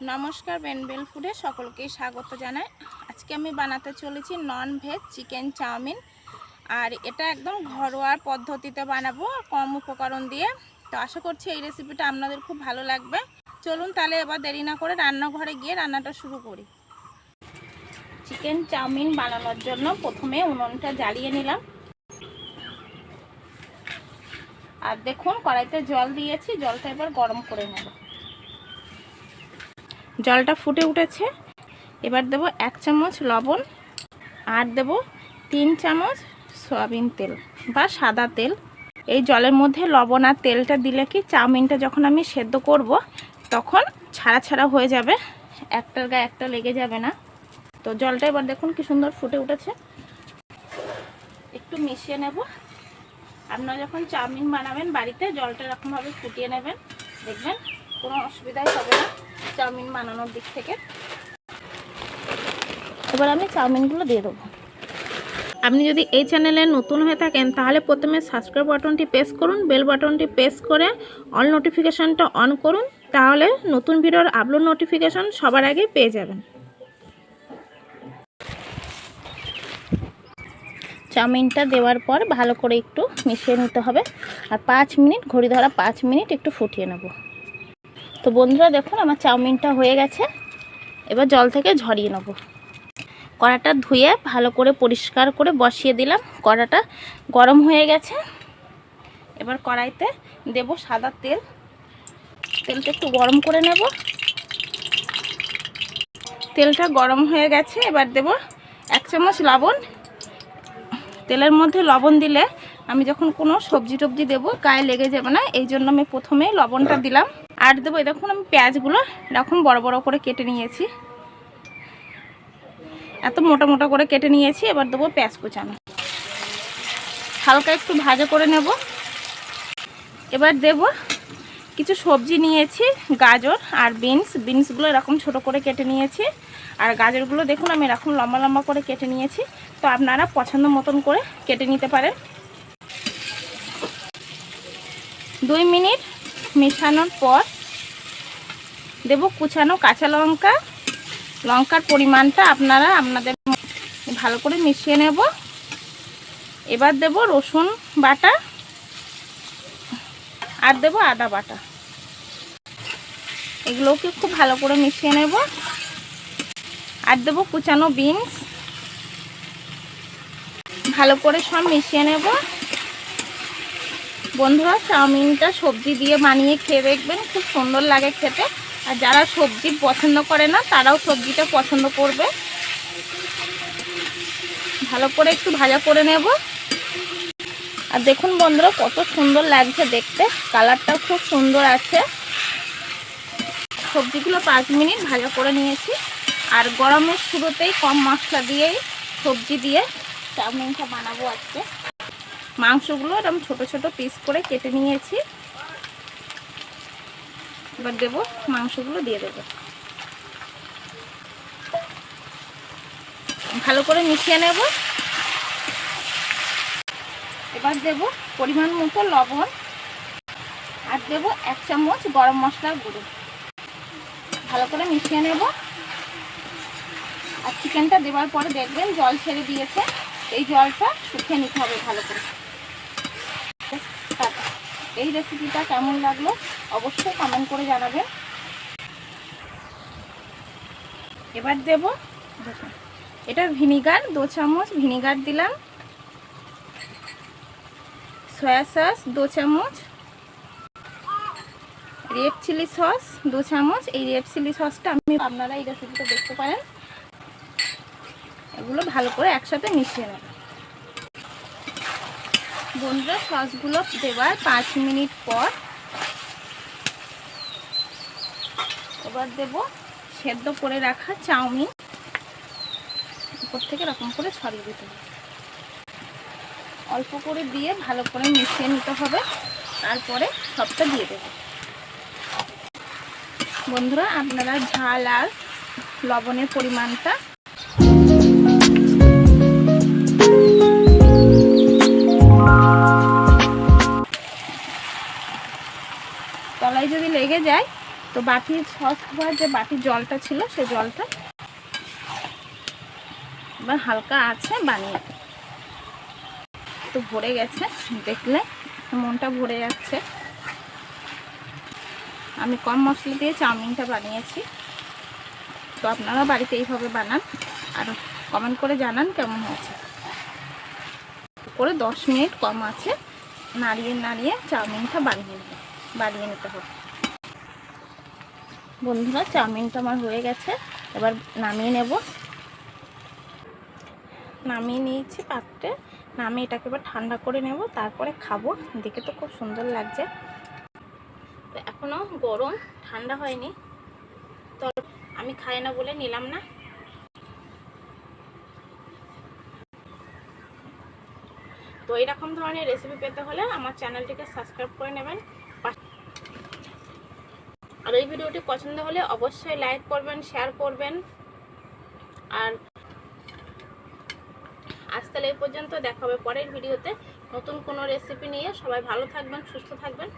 নমস্কার, বেনভিল ফুডে সকলকে স্বাগত জানাই। আজকে আমি বানাতে চলেছি নন ভেজ চিকেন চাউমিন। আর এটা একদম ঘরোয়া পদ্ধতিতে বানাবো, কম উপকরণ দিয়ে। তো আশা করছি এই রেসিপিটা আপনাদের খুব ভালো লাগবে। চলুন তাহলে এবার দেরি না করে রান্নাঘরে গিয়ে রান্নাটা শুরু করি। চিকেন চাউমিন বানানোর জন্য প্রথমে উনুনটা জ্বালিয়ে নিলাম। আর দেখুন কড়াইতে জল দিয়েছি, জলটা এবার গরম করে নেব। জলটা ফুটে উঠেছে, এবার দেব 1 চামচ লবণ আর দেব 3 চামচ সয়াবিন তেল বা সাদা তেল। এই জলের মধ্যে লবণ আর তেলটা দিলে কি চাউমিনটা যখন আমি সেদ্ধ করব তখন ছাড়া ছাড়া হয়ে যাবে, একটার গায়ে একটা লেগে যাবে না। তো জলটা এবার দেখুন কি সুন্দর ফুটে উঠেছে। একটু মিশিয়ে নেব। আপনারা যখন চাউমিন বানাবেন বাড়িতে জলটা এরকমভাবে ফুটিয়ে নেবেন, দেখবেন কোনো অসুবিধাই হবে না চাউমিন বানানোর দিক থেকে। এবার আমি চাউমিনগুলো দিয়ে দেবো। আপনি যদি এই চ্যানেলে নতুন হয়ে থাকেন তাহলে প্রথমে সাবস্ক্রাইব বাটনটি প্রেস করুন, বেল বাটনটি প্রেস করে অল নোটিফিকেশনটা অন করুন, তাহলে নতুন ভিডিওর আপলোড নোটিফিকেশন সবার আগে পেয়ে যাবেন। চাউমিনটা দেওয়ার পর ভালো করে একটু মিশিয়ে নিতে হবে। আর 5 মিনিট, ঘড়ি ধরা 5 মিনিট একটু ফুটিয়ে নেব। তো বন্ধুরা দেখুন আমার চাউমিনটা হয়ে গেছে। এবার জল থেকে ঝরিয়ে নেব। কড়াটা ধুয়ে ভালো করে পরিষ্কার করে বসিয়ে দিলাম। কড়াটা গরম হয়ে গেছে। এবার কড়াইতে দেব সাদা তেল। তেলটা একটু গরম করে নেব। তেলটা গরম হয়ে গেছে, এবার দেব 1 চামচ লবণ। তেলের মধ্যে লবণ দিলে আমি যখন কোনো সবজি টবজি দেবো গায়ে লেগে যাবে না, এই জন্য আমি প্রথমেই লবণটা দিলাম। আর দেবো, এই দেখুন আমি পেঁয়াজগুলো এরকম বড় বড় করে কেটে নিয়েছি, এত মোটা মোটা করে কেটে নিয়েছি। এবার দেবো পেঁয়াজ কুচানো, হালকা একটু ভাজা করে নেব। এবার দেব কিছু সবজি নিয়েছি, গাজর আর বিনসগুলো এরকম ছোট করে কেটে নিয়েছি। আর গাজরগুলো দেখুন আমি এরকম লম্বা লম্বা করে কেটে নিয়েছি। তো আপনারা পছন্দ মতন করে কেটে নিতে পারেন। 2 মিনিট মেশানোর পর দেব কুচানো কাঁচা লঙ্কা। লঙ্কার পরিমাণটা আপনারা আপনাদের ভালো করে মিশিয়ে নেব। এবার দেব রসুন বাটা আর দেব আদা বাটা। এগুলোকে খুব ভালো করে মিশিয়ে নেব। আর দেব কুচানো বিনস, ভালো করে সব মিশিয়ে নেব। বন্ধুরা চাউমিনটা সবজি দিয়ে বানিয়ে খেয়ে দেখবেন, খুব সুন্দর লাগে খেতে। আর যারা সবজি পছন্দ করে না তারাও সবজিটা পছন্দ করবে। ভালো করে একটু ভাজা করে নেব। আর দেখুন বন্ধুরা কত সুন্দর লাগছে দেখতে, কালারটাও খুব সুন্দর আছে। সবজিগুলো 5 মিনিট ভাজা করে নিয়েছি। আর গরমের শুরুতেই কম মশলা দিয়েই সবজি দিয়ে চাউমিনটা বানাবো আজকে। মাংসগুলো এরকম ছোট ছোট পিস করে কেটে নিয়েছি। এবার দেবো, মাংসগুলো দিয়ে দেবো, ভালো করে মিশিয়ে নেব। এবার দেব পরিমাণ মতো লবণ আর দেব 1 চামচ গরম মশলার গুঁড়ো। ভালো করে মিশিয়ে নেব। আর চিকেনটা দেওয়ার পরে দেখবেন জল ছেড়ে দিয়েছে, এই জলটা শুকিয়ে নিতে হবে ভালো করে। এই রেসিপিটা কেমন লাগলো অবশ্যই কমেন্ট করে জানাবেন। এবার দেব, দেখুন এটা ভিনিগার, 2 চামচ ভিনিগার দিলাম। সয়া সস 2 চামচ, রেড চিলি সস 2 চামচ। এই রেড চিলি সসটা আপনারা এই রেসিপিটা দেখতে পারেন। এগুলো ভালো করে একসাথে মিশিয়ে নেব। বন্ধুরা সসগুলো দেওয়ার 5 মিনিট পর এবার দেব সেদ্ধ করে রাখা চাউমিন। উপর থেকে এরকম করে ছড়িয়ে দিতে হবে, অল্প করে দিয়ে ভালো করে মিশিয়ে নিতে হবে। তারপরে সবটা দিয়ে দেব। বন্ধুরা আপনারা ঝাল আর লবণের পরিমাণটা তলায় যদি লেগে যায় তো বাটির সস ধোয়ার যে বাটির জলটা ছিল সেই জলটা এবার হালকা আছে বানিয়ে, তো ভরে গেছে, দেখলে মনটা ভরে যাচ্ছে। আমি কম মশলা দিয়ে চাউমিনটা বানিয়েছি, তো আপনারা বাড়িতে এইভাবে বানান আর কমেন্ট করে জানান কেমন হয়েছে। করে 10 মিনিট কম আছে নাড়িয়ে নাড়িয়ে চাউমিনটা বানিয়ে নিতে হবে। বন্ধুরা চাউমিনটা আমার হয়ে গেছে, এবার নামিয়ে নেব। নামিয়ে নিয়েছি পাত্রে, নামিয়ে এটাকে এবার ঠান্ডা করে নেব, তারপরে খাবো। দেখে তো খুব সুন্দর লাগছে, তো এখনও গরম, ঠান্ডা হয়নি, তো আমি খাই না বলে নিলাম না। তো এইরকম ধরনের রেসিপি পেতে হলে আমার চ্যানেলটিকে সাবস্ক্রাইব করে নেবেন। আর এই ভিডিওটি পছন্দ হলে অবশ্যই লাইক করবেন, শেয়ার করবেন। আর আজ তাহলে এই পর্যন্ত, দেখা হবে পরের ভিডিওতে নতুন কোনো রেসিপি নিয়ে। সবাই ভালো থাকবেন, সুস্থ থাকবেন।